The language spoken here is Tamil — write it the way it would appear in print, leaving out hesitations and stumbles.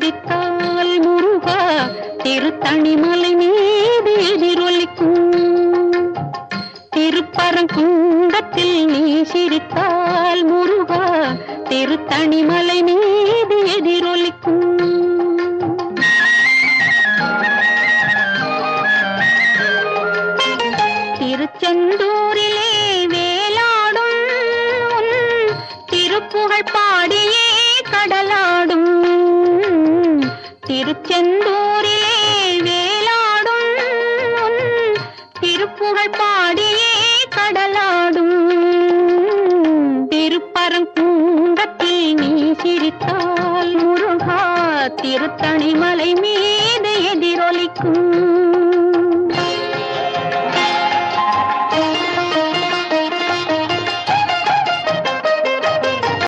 சிரித்தால் முருகா திருத்தணிமலை மீது எதிரொலிக்கும். திருப்பரங்குன்றத்தில் நீ சிரித்தால் முருகா திருத்தணிமலை மீது எதிரொலிக்கும். திருச்செந்தூரிலே வேலாடும் உன் திருப்புகழ் பாடியே கடலாடும். திருச்செந்தூரிலே வேலாடும் உன் திருப்புகழ் பாடியே கடலாடும். திருப்பரங்குன்றத்தில் நீ சிரித்தால் முருகா திருத்தணிமலை மீது எதிரொலிக்கும்.